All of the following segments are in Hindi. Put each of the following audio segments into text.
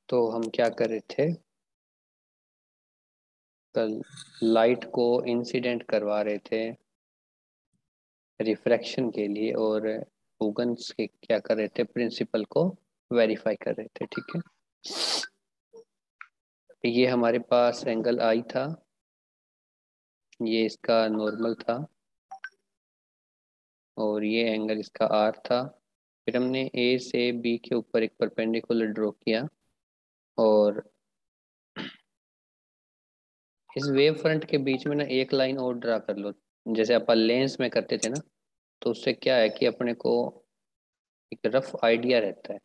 तो हम क्या कर रहे थे कल? लाइट को इंसिडेंट करवा रहे थे रिफ्रैक्शन के लिए, और हुगन्स के क्या कर रहे थे, प्रिंसिपल को वेरीफाई कर रहे थे। ठीक है, ये हमारे पास एंगल आई था, ये इसका नॉर्मल था, और ये एंगल इसका आर था। फिर हमने ए से बी के ऊपर एक परपेंडिकुलर ड्रॉ किया, और इस वेव फ्रंट के बीच में ना एक लाइन और ड्रा कर लो, जैसे अपन लेंस में करते थे ना। तो उससे क्या है कि अपने को एक रफ आइडिया रहता है,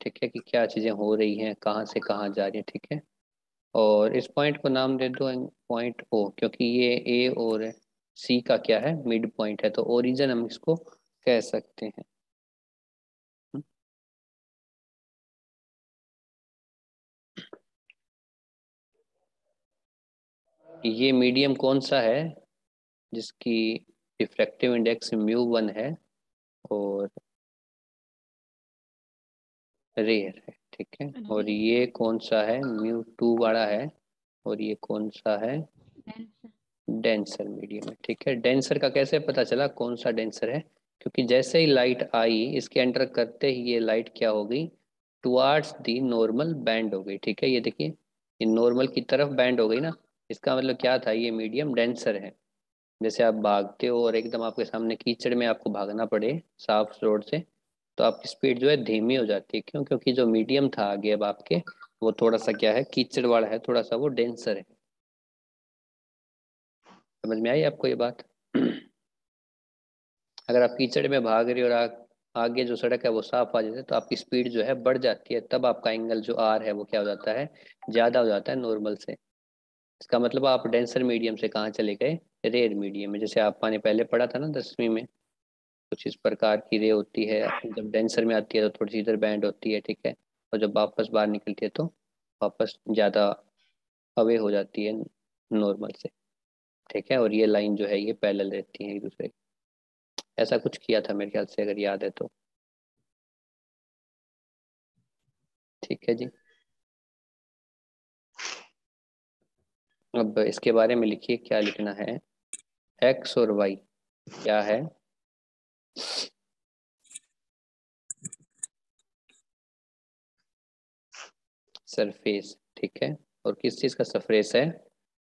ठीक है, कि क्या चीज़ें हो रही हैं, कहाँ से कहाँ जा रही हैं। ठीक है, और इस पॉइंट को नाम दे दो पॉइंट ओ, क्योंकि ये ए और सी का क्या है, मिड पॉइंट है, तो ओरिजिन हम इसको कह सकते हैं। ये मीडियम कौन सा है जिसकी रिफ्रैक्टिव इंडेक्स म्यू 1 है और रेयर है। ठीक है, और रेयर ये कौन सा है, म्यू 2 बड़ा है, और ये कौन सा है, डेंसर। डेंसर मीडियम है। ठीक है, डेंसर का कैसे पता चला कौन सा डेंसर है? क्योंकि जैसे ही लाइट आई, इसके एंटर करते ही ये लाइट क्या हो गई, टुवार्ड्स दी नॉर्मल बैंड हो गई। ठीक है, ये देखिए, ये नॉर्मल की तरफ बैंड हो गई ना। इसका मतलब क्या था, ये मीडियम डेंसर है। जैसे आप भागते हो और एकदम आपके सामने कीचड़ में आपको भागना पड़े साफ रोड से, तो आपकी स्पीड जो है धीमी हो जाती है। क्यों? क्योंकि जो मीडियम था आगे अब आपके, वो थोड़ा सा क्या है, कीचड़ वाला है, थोड़ा सा वो डेंसर है। समझ में आई आपको ये बात? अगर आप कीचड़ में भाग रहे हो और आगे जो सड़क है वो साफ आ जाती है, तो आपकी स्पीड जो है बढ़ जाती है, तब आपका एंगल जो आर है वो क्या हो जाता है, ज्यादा हो जाता है नॉर्मल से। इसका मतलब आप डेंसर मीडियम से कहाँ चले गए, रेयर मीडियम में। जैसे आपने पहले पढ़ा था ना 10वीं में, कुछ इस प्रकार की रे होती है, जब डेंसर में आती है तो थोड़ी सी इधर बैंड होती है। ठीक है, और जब वापस बाहर निकलती है तो वापस ज़्यादा अवे हो जाती है नॉर्मल से। ठीक है, और ये लाइन जो है ये पैरेलल रहती है एक दूसरे के। ऐसा कुछ किया था मेरे ख्याल से, अगर याद है तो। ठीक है जी, अब इसके बारे में लिखिए, क्या लिखना है। एक्स और वाई क्या है, सरफेस। ठीक है, और किस चीज़ का सरफेस है,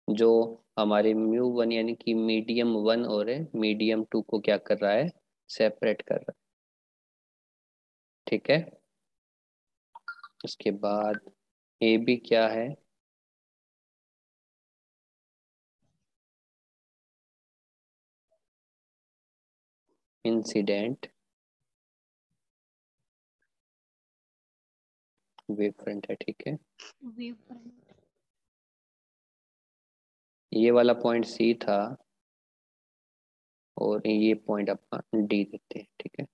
जो हमारे म्यू 1 यानी कि मीडियम 1 और मीडियम 2 को क्या कर रहा है, सेपरेट कर रहा है। ठीक है, उसके बाद ए बी क्या है, इंसिडेंट वेव फ्रंट है। ठीक है, वेव फ्रंट। ये वाला पॉइंट सी था, और ये पॉइंट अपना डी देते हैं। ठीक है,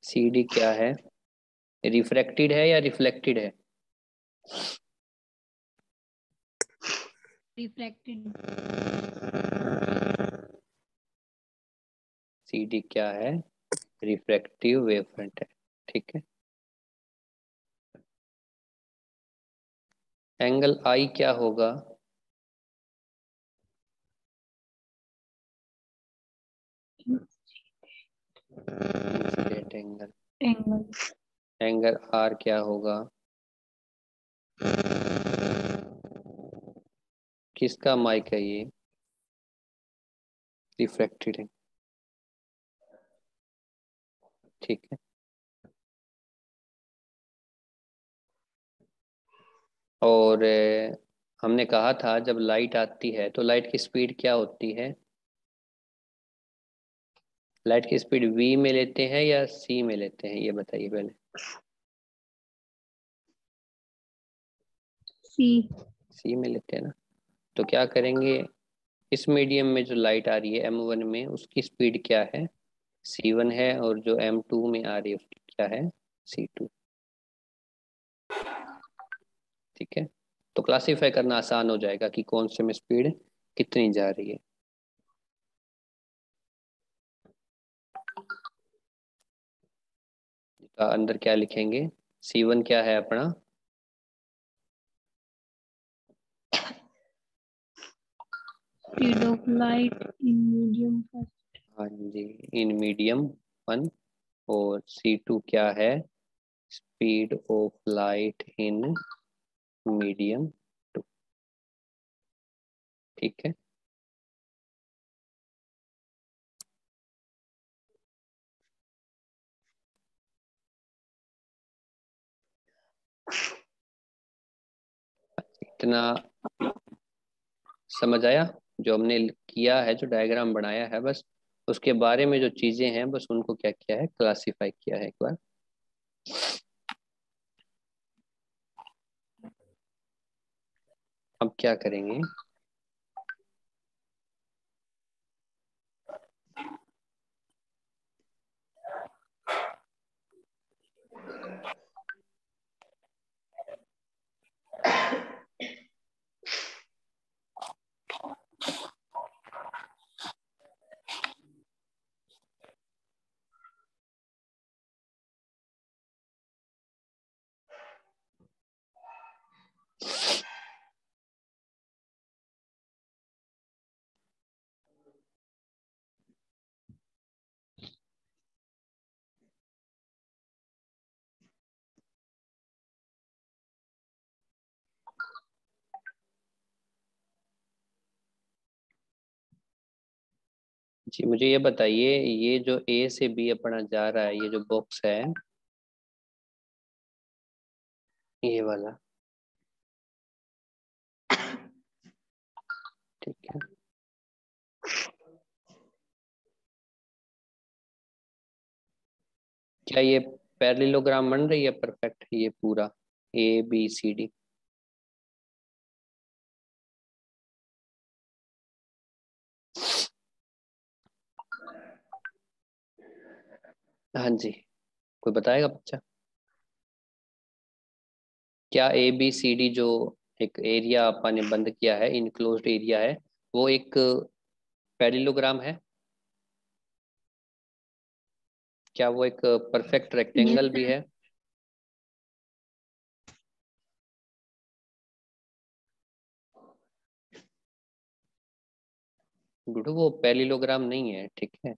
सी डी क्या है, रिफ्रैक्टेड है या रिफ्लेक्टेड है? रिफ्रैक्टेड। सी डी क्या है, रिफ्रैक्टिव वेव फ्रंट है। ठीक है, एंगल आई क्या होगा, incident angle. Angle. Angle R क्या होगा, किसका माइक है ये, रिफ्रैक्टेड है। ठीक है, और हमने कहा था जब लाइट आती है तो लाइट की स्पीड क्या होती है, लाइट की स्पीड वी में लेते हैं या सी में लेते हैं, ये बताइए पहले। सी। सी में लेते हैं ना। तो क्या करेंगे, इस मीडियम में जो लाइट आ रही है M1 में, उसकी स्पीड क्या है, C1 है, और जो M2 में आ रही है उसकी क्या है, C2। ठीक है, तो क्लासीफाई करना आसान हो जाएगा कि कौन से में स्पीड कितनी जा रही है। अंदर क्या लिखेंगे, C1 क्या है अपना? Speed of light in medium first. हाँ जी, इन मीडियम 1। और C2 क्या है? Speed of light in medium 2। ठीक है। इतना समझ आया? जो हमने किया है, जो डायग्राम बनाया है, बस उसके बारे में जो चीजें हैं बस उनको क्या किया है, क्लासिफाई किया है एक बार। अब क्या करेंगे? जी मुझे ये बताइए, ये जो A से B अपना जा रहा है, ये जो बॉक्स है, ये वाला, ठीक है, क्या ये पैरेललोग्राम बन रही है परफेक्ट, ये पूरा ABCD? हाँ जी, कोई बताएगा बच्चा? क्या ABCD जो एक एरिया अपन ने बंद किया है, इनक्लोज्ड एरिया है, वो एक पैरेललोग्राम है? क्या वो एक परफेक्ट Yes, रेक्टेंगल भी sir. है? गुड्डू, वो पैरेललोग्राम नहीं है, ठीक है,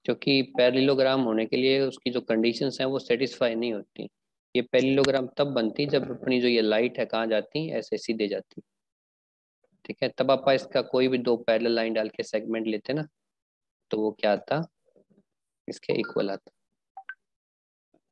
क्योंकि पैरेललोग्राम होने के लिए उसकी जो कंडीशंस हैं वो सेटिस्फाई नहीं होती। ये पैरेललोग्राम तब बनती जब अपनी जो ये लाइट है कहाँ जाती, ऐसे सीधे जाती। ठीक है, तब आप इसका कोई भी दो पैरेलल लाइन डाल के सेगमेंट लेते ना, तो वो क्या आता, इसके इक्वल आता।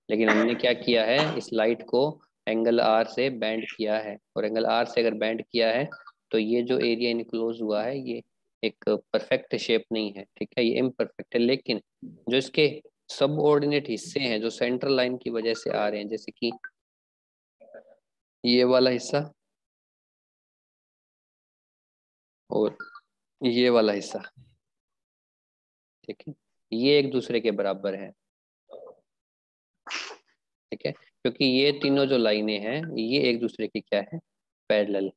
लेकिन हमने क्या किया है, इस लाइट को एंगल आर से बैंड किया है, और एंगल आर से अगर बैंड किया है तो ये जो एरिया इनक्लोज हुआ है, ये एक परफेक्ट शेप नहीं है, ठीक है, ये इम्परफेक्ट है। लेकिन जो इसके सब ऑर्डिनेट हिस्से हैं जो सेंट्रल लाइन की वजह से आ रहे हैं, जैसे कि ये वाला हिस्सा और ये वाला हिस्सा, ठीक है, ये एक दूसरे के बराबर है। ठीक है, क्योंकि ये तीनों जो लाइनें हैं ये एक दूसरे की क्या है, पैरेलल।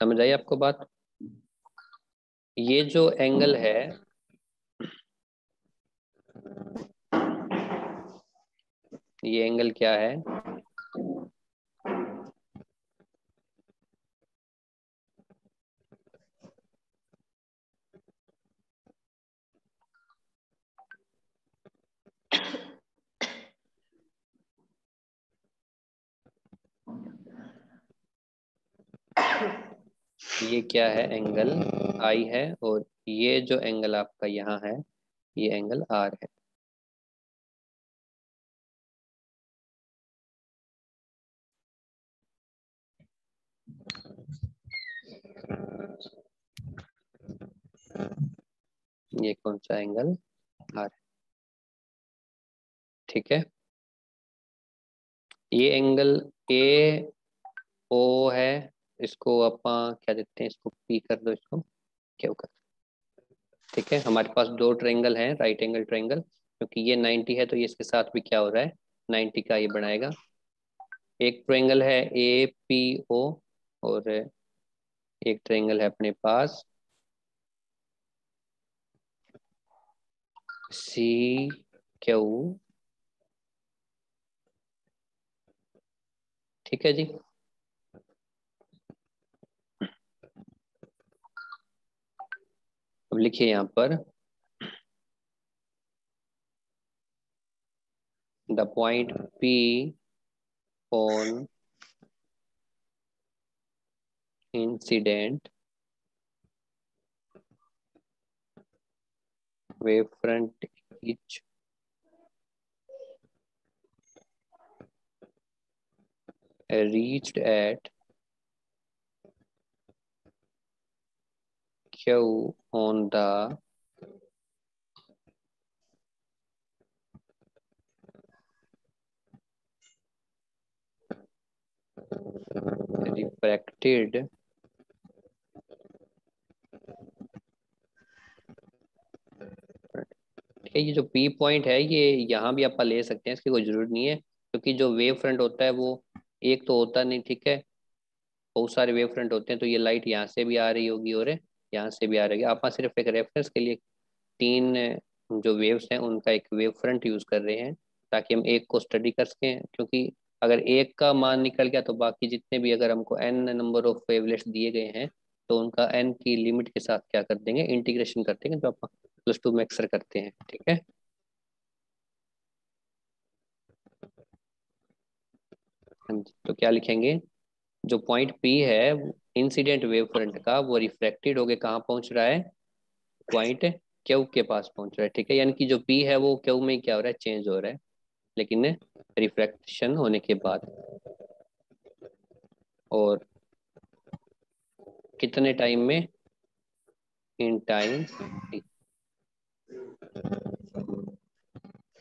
समझ आई आपको बात? ये जो एंगल है, ये एंगल क्या है? ये क्या है, एंगल आई है, और ये जो एंगल आपका यहाँ है, ये एंगल आर है। ये कौन सा एंगल, आर, ठीक है। ये एंगल ए ओ है, इसको अपा क्या देते हैं, इसको पी कर दो, इसको क्यों कर। ठीक है, हमारे पास दो ट्रायंगल हैं, राइट एंगल ट्रायंगल, क्योंकि ये 90 है तो ये इसके साथ भी क्या हो रहा है, 90 का ये बनाएगा। एक ट्रायंगल है APO, और एक ट्रायंगल है अपने पास COD। क्यू, ठीक है जी। अब लिखिए यहाँ पर the point P on incident wave front is reached at Q on the refracted ठीक है। ये जो पी पॉइंट है ये यहाँ भी आप ले सकते हैं, इसकी कोई जरूरत नहीं है, क्योंकि जो वेव फ्रंट होता है वो एक तो होता नहीं, ठीक है, बहुत सारे वेव फ्रंट होते हैं। तो ये लाइट यहाँ से भी आ रही होगी और यहाँ से भी आ रही होगी। आप सिर्फ एक रेफरेंस के लिए तीन जो वेव्स हैं उनका एक वेव फ्रंट यूज कर रहे हैं, ताकि हम एक को स्टडी कर सकें। क्योंकि अगर एक का मान निकल गया तो बाकी जितने भी, अगर हमको एन नंबर ऑफ वेवलेट्स दिए गए हैं तो उनका एन की लिमिट के साथ क्या कर देंगे, इंटीग्रेशन कर देंगे, जो आप +2 में अक्सर करते हैं, ठीक है। हाँ जी, तो क्या लिखेंगे, जो पॉइंट पी है इंसिडेंट वेव फ्रंट का, वो रिफ्लेक्टेड होके कहाँ पहुंच रहा है, पॉइंट क्यू के पास पहुंच रहा है, ठीक है। यानी कि जो पी है वो क्यू में क्या हो रहा है, चेंज हो रहा है, लेकिन रिफ्रैक्शन होने के बाद। और कितने टाइम में, इन टाइम,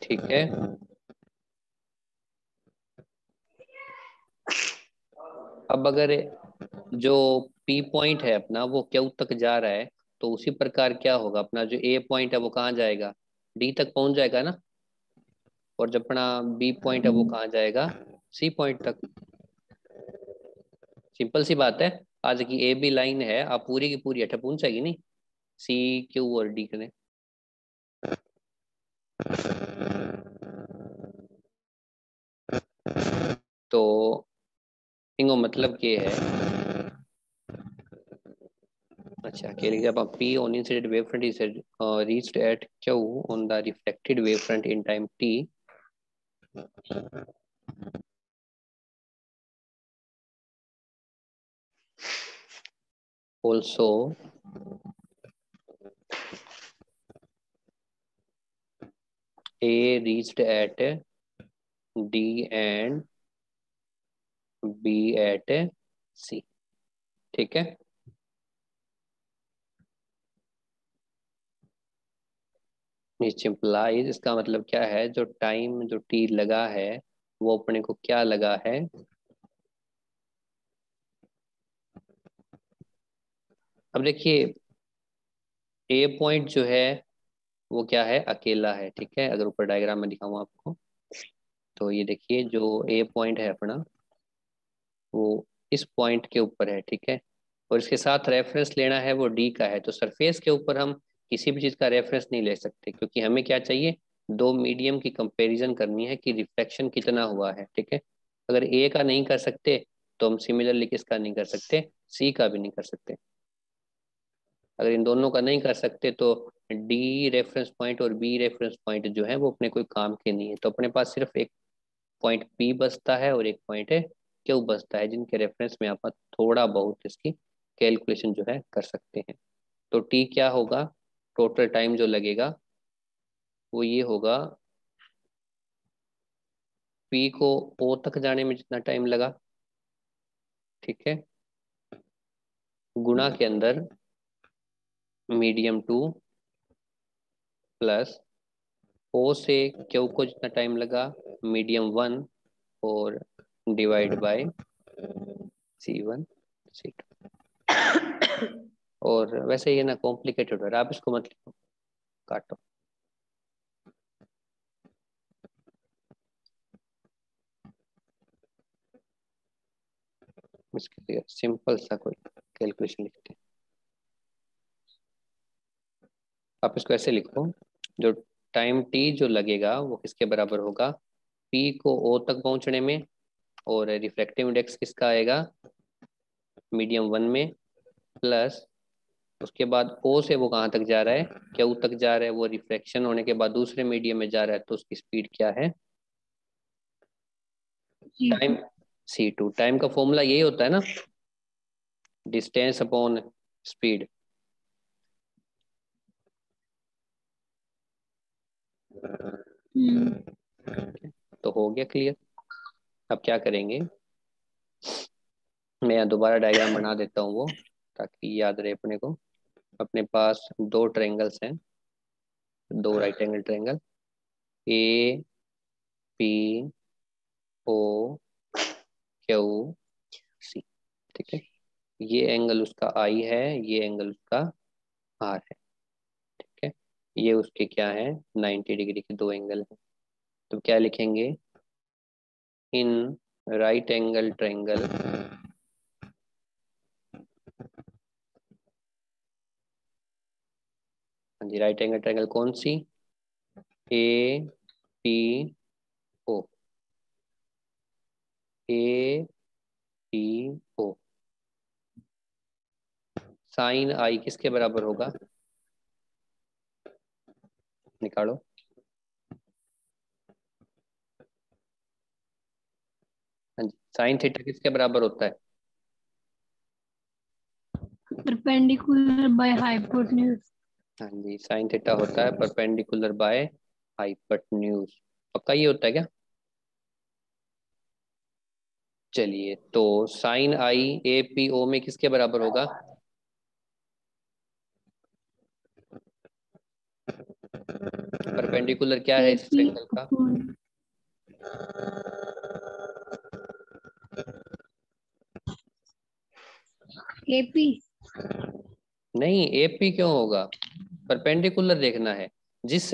ठीक है। अब अगर जो पी पॉइंट है अपना वो क्यू तक जा रहा है, तो उसी प्रकार क्या होगा, अपना जो ए पॉइंट है वो कहाँ जाएगा, डी तक पहुंच जाएगा ना। और जब अपना बी पॉइंट है वो कहाँ जाएगा, सी पॉइंट तक। सिंपल सी बात है, आज की ए बी लाइन है, आप पूरी की पूरी अठे पहुंचेगी नहीं, सी क्यू और डी के। तो इनको मतलब ये है, अच्छा के लिए, जब आप P on incident wave front is reached eight Q on the reflected wave front in time T, also A reached at D and B at C, ठीक है। इम्प्लाइज, इसका मतलब क्या है, जो टाइम जो टी लगा है वो अपने को क्या लगा है, अब देखिए ए पॉइंट जो है वो क्या है, अकेला है, ठीक है। अगर ऊपर डायग्राम में दिखाऊं आपको, तो ये देखिए जो ए पॉइंट है अपना वो इस पॉइंट के ऊपर है, ठीक है। और इसके साथ रेफरेंस लेना है वो डी का है, तो सरफेस के ऊपर हम किसी भी चीज़ का रेफरेंस नहीं ले सकते, क्योंकि हमें क्या चाहिए, दो मीडियम की कंपैरिजन करनी है कि रिफ्लेक्शन कितना हुआ है, ठीक है। अगर ए का नहीं कर सकते तो हम सिमिलरली किसका नहीं कर सकते, सी का भी नहीं कर सकते। अगर इन दोनों का नहीं कर सकते तो डी रेफरेंस पॉइंट और बी रेफरेंस पॉइंट जो है वो अपने कोई काम के नहीं है। तो अपने पास सिर्फ एक पॉइंट पी बचता है और एक पॉइंट है क्यू बचता है, जिनके रेफरेंस में आप थोड़ा बहुत इसकी कैलकुलेशन जो है कर सकते हैं। तो टी क्या होगा, टोटल टाइम जो लगेगा वो ये होगा, पी को ओ तक जाने में जितना टाइम लगा, ठीक है, गुणा के अंदर मीडियम टू प्लस ओ से क्यू को जितना टाइम लगा, मीडियम वन, और डिवाइड बाय C1 C2। और वैसे ये ना कॉम्प्लिकेटेड हो रहा है, आप इसको मत लिखो, काटो। इसके लिए सिंपल सा कोई कैलकुलेशन लिखते हैं। आप इसको ऐसे लिखो, जो टाइम टी जो लगेगा वो किसके बराबर होगा, पी को ओ तक पहुंचने में, और रिफ्रैक्टिव इंडेक्स किसका आएगा, मीडियम वन में, प्लस उसके बाद ओ से वो कहाँ तक जा रहा है, क्यू तक जा रहा है, वो रिफ्रैक्शन होने के बाद दूसरे मीडियम में जा रहा है, तो उसकी स्पीड क्या है, टाइम C2। C2। टाइम का फॉर्मूला यही होता है ना, डिस्टेंस अपॉन स्पीड। तो हो गया क्लियर। अब क्या करेंगे, मैं यहाँ दोबारा डायग्राम बना देता हूँ वो, ताकि याद रहे अपने को। अपने पास दो ट्रायंगल्स हैं, दो right angle triangle, A P O Q C, ठीक है। ये एंगल उसका आई है, ये एंगल उसका आर है, ठीक है। ये उसके क्या है, 90 डिग्री के दो एंगल हैं। तो क्या लिखेंगे, इन राइट एंगल ट्रायंगल, हाँ जी, राइट एंगल ट्रायंगल कौन सी, A P O, A P O, sine i किसके बराबर होगा, निकालो। हाँ जी, साइन थीटा किसके बराबर होता है, परपेंडिकुलर बाय हाइपोटेन्यूज। हाँ जी, साइन थीटा होता है परपेंडिकुलर बाय हाइपोटेन्यूज। पक्का ये होता है क्या। चलिए, तो साइन आई ए पी ओ में किसके बराबर होगा, परपेंडिकुलर क्या है इस AP ट्रायंगल का, अपॉन AP। नहीं ए पी क्यों होगा, परपेंडिकुलर देखना है। जिस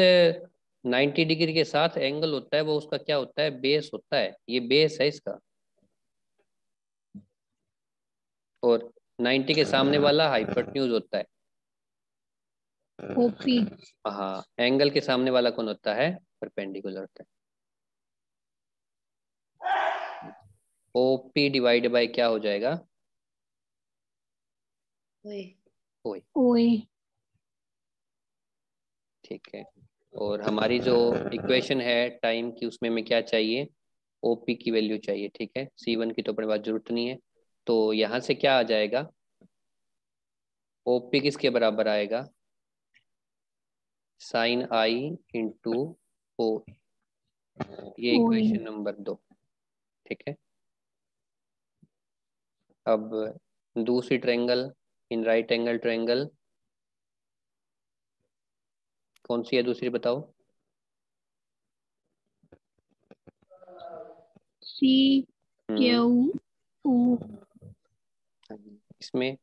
90 डिग्री के साथ एंगल होता है वो उसका क्या होता है, बेस होता है, ये बेस है इसका, और 90 के सामने वाला हाइपोटेन्यूज होता है। OP। हाँ, एंगल के सामने वाला कौन होता है, परपेंडिकुलर होता है। ओ पी डिवाइड बाय क्या हो जाएगा, ओए ओए, ओए। ठीक है। और हमारी जो इक्वेशन है टाइम की, उसमें हमें क्या चाहिए, ओपी की वैल्यू चाहिए, ठीक है। C1 की तो अपने पास जरूरत नहीं है, तो यहाँ से क्या आ जाएगा, ओपी किसके बराबर आएगा, साइन आई इंटू ओ, ये ओए। इक्वेशन नंबर 2, ठीक है। अब दूसरी triangle, in right angle triangle कौन सी है दूसरी बताओ, C हम्म, Q O इसमें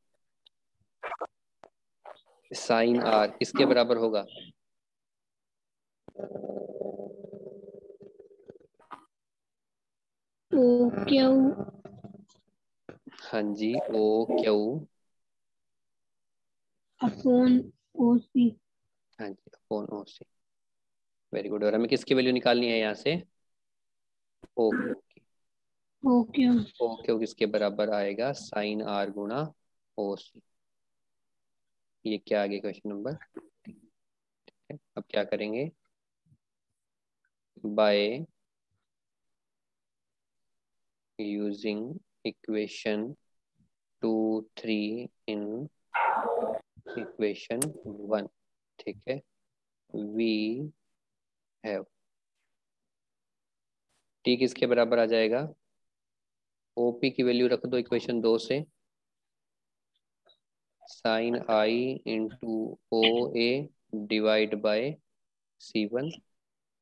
साइन आर किसके बराबर होगा, O Q हाँ जी, ओ क्यू, अपॉन OC। हाँ जी, upon O C. Very good. और हमें किसकी वैल्यू निकालनी है यहाँ से, ओ क्यू की। OQ। ओ क्यू किसके बराबर आएगा, साइन आर गुणा ओ सी। ये क्या आ गया क्वेश्चन नंबर 3 है। अब क्या करेंगे, bye using equation 2 3 in equation 1, ठीक है, वी हैव, टी किसके बराबर आ जाएगा, ओपी की वैल्यू रख दो इक्वेशन 2 से, sine I into O A divide by C1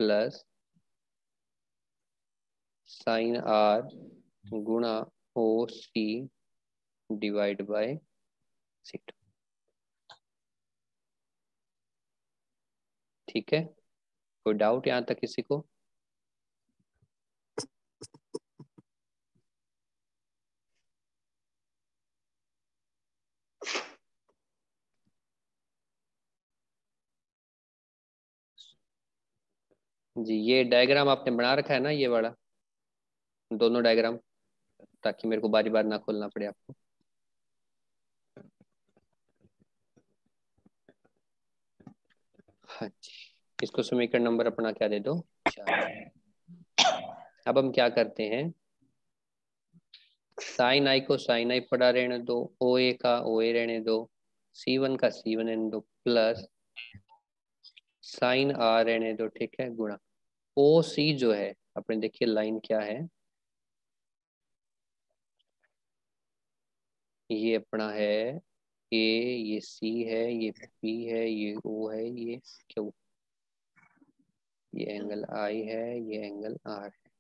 plus sine R गुणा ओ सी डिवाइड बाय C2, ठीक है। कोई डाउट यहाँ तक किसी को। जी ये डायग्राम आपने बना रखा है ना, ये वाला, दोनों डायग्राम, ताकि मेरे को बारी बार ना खोलना पड़े आपको। हाँ जी, इसको समीकरण नंबर अपना क्या दे दो, 4। अब हम क्या करते हैं, साइन आई को साइन आई पड़ा रहने दो, ओ ए का ओ ए रहने दो, सी वन का सी वन रहने दो, प्लस साइन आर रहने दो, ठीक है, गुणा ओ सी जो है अपने, देखिए लाइन क्या है, ये अपना है ए, ये सी है, ये पी है, ये ओ है, ये क्यू, ये एंगल आई है, ये एंगल आर है।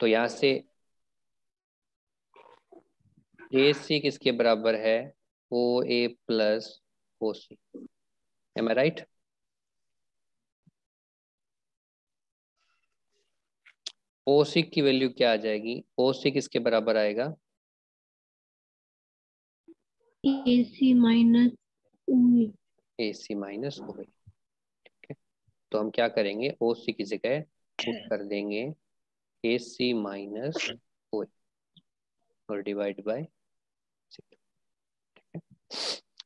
तो यहाँ से ए सी किसके बराबर है, ओ ए प्लस ओ सी, एम आई राइट। ओ सी की वैल्यू क्या आ जाएगी, ओ सी किसके बराबर आएगा, ए सी माइनस ओ ए। ए सी माइनस ओ ए। तो हम क्या करेंगे, ओ सी की जगह पुट कर देंगे ए सी माइनस ओ ए और डिवाइड बाय,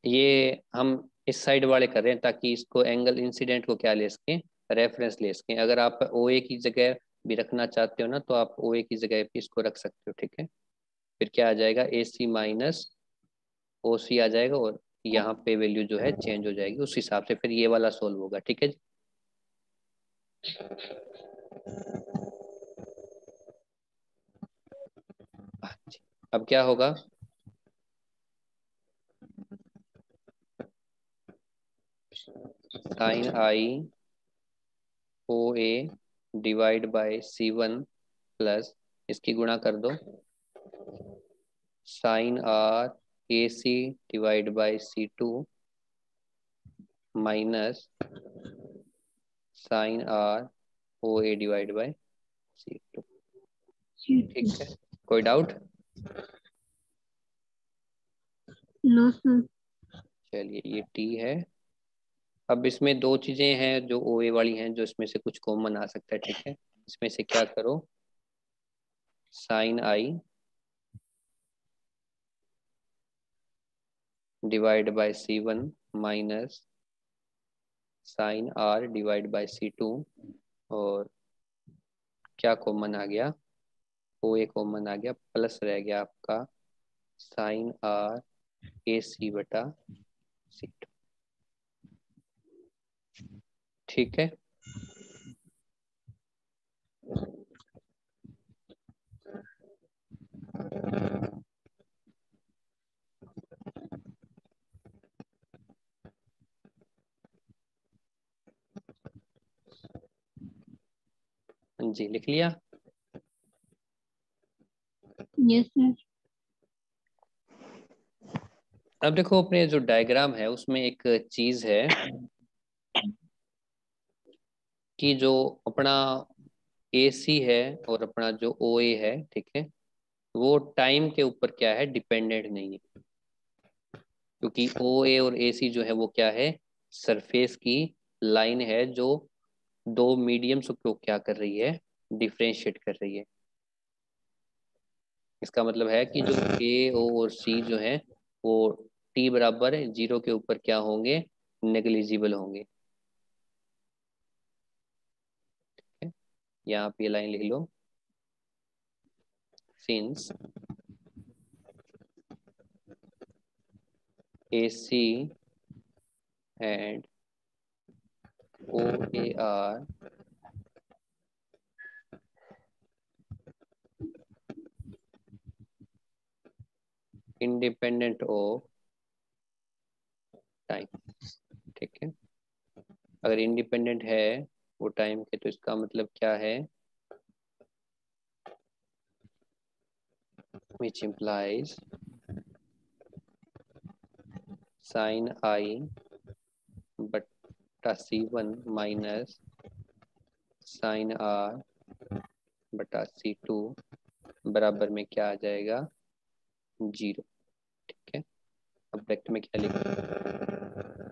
ये हम इस साइड वाले कर रहे हैं ताकि इसको एंगल इंसिडेंट को क्या ले सकें, रेफरेंस ले सकें। अगर आप ओ ए की जगह भी रखना चाहते हो ना, तो आप ओ ए की जगह भी इसको रख सकते हो, ठीक है। फिर क्या आ जाएगा, ए सी माइनस ओ सी आ जाएगा, और यहाँ पे वैल्यू जो है चेंज हो जाएगी, उस हिसाब से फिर ये वाला सोल्व होगा, ठीक है जी। हाँ जी। अब क्या होगा, sine I O A divide by C one plus, इसकी गुणा कर दो, sine R A C divide by C two minus sine R O A divide by C two, ठीक है। कोई डाउट, नो सर। चलिए ये टी है। अब इसमें दो चीजें हैं जो ओ ए वाली हैं, जो इसमें से कुछ कॉमन आ सकता है, ठीक है। इसमें से क्या करो, sine I divide by C one minus sine R divide by C two, और क्या कॉमन आ गया, ओ ए कॉमन आ गया, प्लस रह गया आपका साइन आर ए सी बटा सी टू, ठीक है। हाँ जी, लिख लिया। Yes sir. अब देखो अपने जो डायग्राम है उसमें एक चीज है कि जो अपना ए सी है और अपना जो ओ ए है, ठीक है, वो टाइम के ऊपर क्या है, डिपेंडेंट नहीं है। क्योंकि ओ ए और ए सी जो है वो क्या है, सरफेस की लाइन है जो दो मीडियम्स को क्या कर रही है, डिफरेंशिएट कर रही है। इसका मतलब है कि जो ए ओ और सी जो है वो टी बराबर जीरो के ऊपर क्या होंगे, नेग्लिजिबल होंगे, ठीक है? यहाँ पे ये लाइन लिख लो, since A C and O A are independent of time, ठीक है। अगर इंडिपेंडेंट है वो टाइम के, तो इसका मतलब क्या है, which implies साइन आई बटा सी वन माइनस साइन आर बटा सी टू बराबर में क्या आ जाएगा, जीरो, ठीक है। अब ब्रैकेट में क्या लिखें,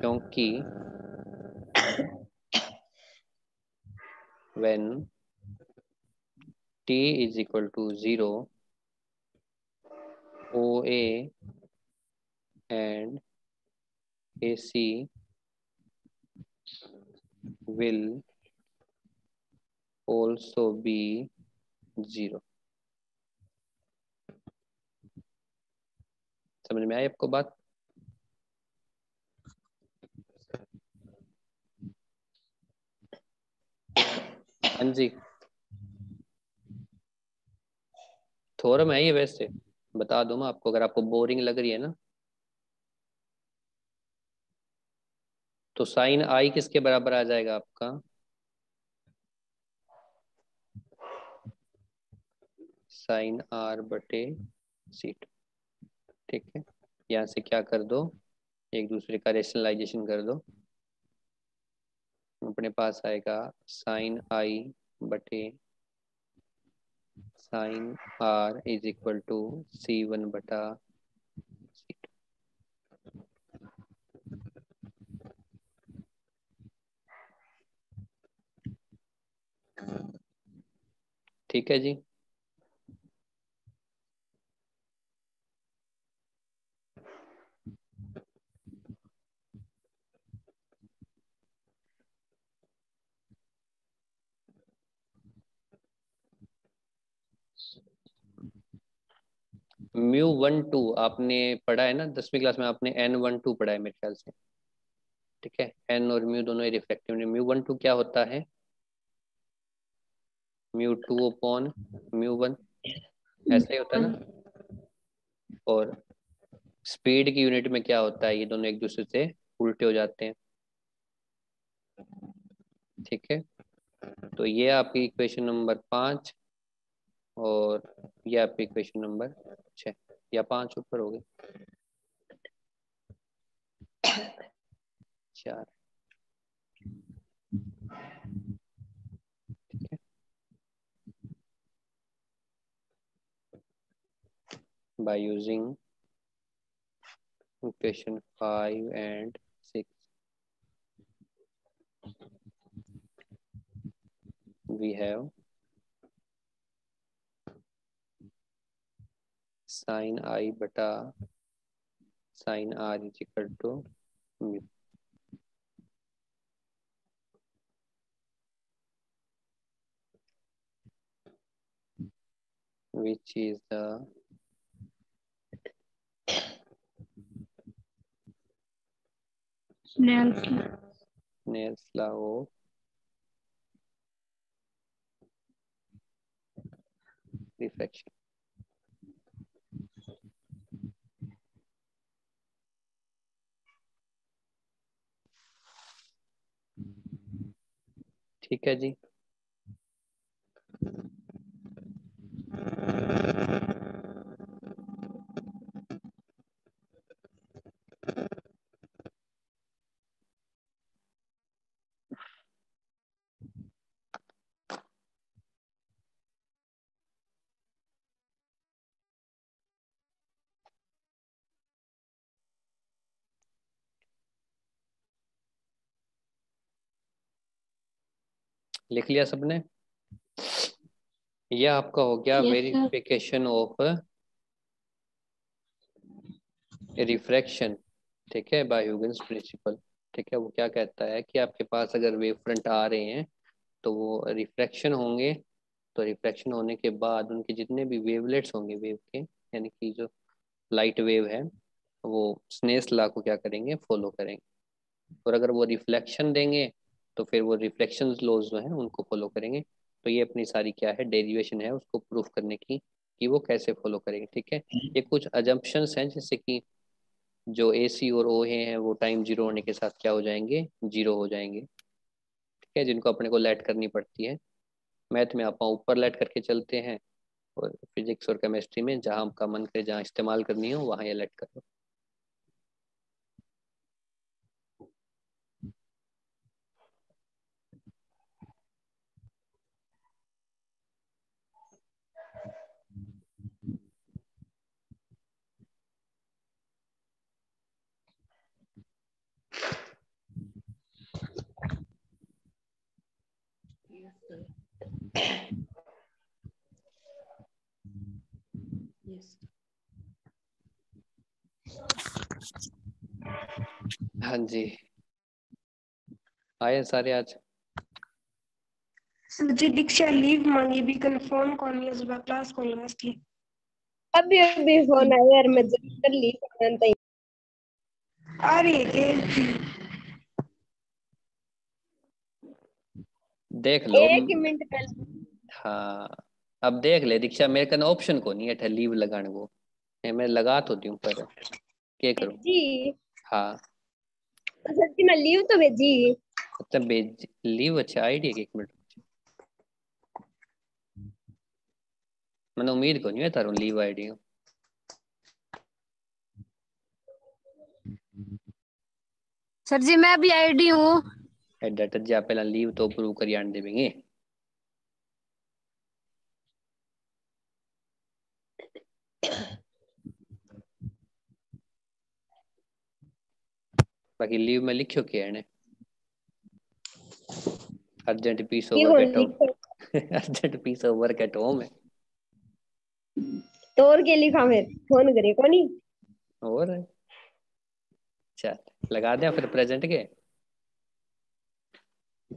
क्योंकि when T is equal to 0, OA and AC will also be 0। समझ में आई आपको बात? हाँ जी, थ्योरम है ये, वैसे बता दूं मैं आपको, अगर आपको बोरिंग लग रही है ना, तो साइन आई किसके बराबर आ जाएगा आपका? साइन आर बटे सी2। ठीक है, यहाँ से क्या कर दो, एक दूसरे का रेशनलाइजेशन कर दो, अपने पास आएगा साइन आई बटे sine are is equal to C1 बटा C2। ठीक है जी। μ12 आपने पढ़ा है ना 10वीं क्लास में, आपने n12 पढ़ा है मेरे ख्याल से। ठीक है, n और म्यू दोनों रिफ्लेक्टिव, μ12 क्या होता है? μ2 अपॉन μ1, ऐसा ही होता है ना। और स्पीड की यूनिट में क्या होता है, ये दोनों एक दूसरे से उल्टे हो जाते हैं। ठीक है, तो ये आपकी इक्वेशन नंबर 5, और ये आपकी इक्वेशन नंबर 6 या 5 ऊपर हो गई, 4। ठीक है, by using equation 5 and 6 we have sine i बटा sine are is equal to mu, which is the Snell's law of refraction। ठीक है जी। लिख लिया सबने? यह आपका हो गया वेरिफिकेशन ऑफ रिफ्रैक्शन। ठीक है, बाय ह्यूजेंस प्रिंसिपल। ठीक है, वो क्या कहता है कि आपके पास अगर वेव फ्रंट आ रहे हैं तो वो रिफ्रैक्शन होंगे, तो रिफ्रैक्शन होने के बाद उनके जितने भी वेवलेट्स होंगे वेव के, यानी कि जो लाइट वेव है, वो स्नेल्स लॉ को क्या करेंगे, फॉलो करेंगे। और अगर वो रिफ्लेक्शन देंगे तो फिर वो रिफ्लेक्शन लॉज जो है उनको फॉलो करेंगे। तो ये अपनी सारी क्या है, डेरिवेशन है उसको प्रूफ करने की कि वो कैसे फॉलो करेंगे। ठीक है, ये कुछ अजम्पशंस हैं, जैसे कि जो ए सी और ओ हैं वो टाइम जीरो होने के साथ क्या हो जाएंगे, जीरो हो जाएंगे। ठीक है, जिनको अपने को लेट करनी पड़ती है। मैथ में आप ऊपर लेट करके चलते हैं, और फिजिक्स और केमिस्ट्री में जहाँ आपका मन करे, जहाँ इस्तेमाल करनी हो वहाँ ये लेट करो। हाँ जी, आए सारे आज। सर जी दीक्षा लीव मांगी भी कंफर्म कौन है सुबह क्लास कौन लगा इसकी। अभी अभी फोन आया यार, मैं जल्दी कर ली जानता ही। आ रही है के देख लो। एक ही मिनट पहले। हाँ, अब देख ले दीक्षा, मेरे कने ऑप्शन को नहीं है लीव लगाने को। मैं लगा तो दूं पर क्या करूं। जी हाँ, सच्ची मैं लीव तो भेजी। अच्छा भेज लीव। अच्छा आईडी है, एक मिनट। मैंने उम्मीद को नहीं है तारू लीव आईडी। सर जी मैं भी आईडी हूँ। एडिटर जी आप पहला लीव तो अप्रूव करिए आने देंगे। बाकी लीव में लिखियो क्या है ने, अर्जेंट पीस ऑफ ये वर्क कौन एट होम। लिखा? Urgent piece of work at home है। तो और क्या लिखा फिर फोन करे कोनी। और चल लगा दें फिर प्रेजेंट के।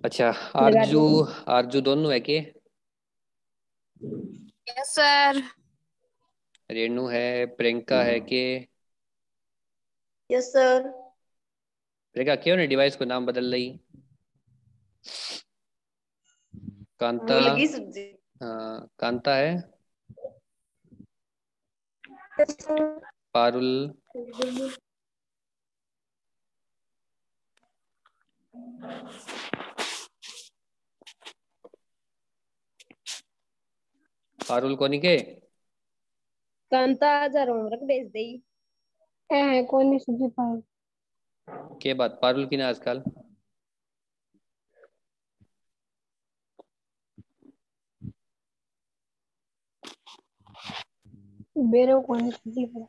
अच्छा, लगा आरजू, दिया। आरजू दोनों है के? Yes sir. रेनू है, प्रियंका है के? Yes sir. प्रियंका क्यों नहीं डिवाइस को नाम बदल रही? कांता, भूल गई सब्जी। हाँ कांता है। Yes sir. पारुल, पारुल को नहीं के? कांता जा होमवर्क भेज दे। है कौन नहीं सब्जी पाई। के बात पारुल की ना आजकल। बेरो कौन नहीं सब्जी पाई।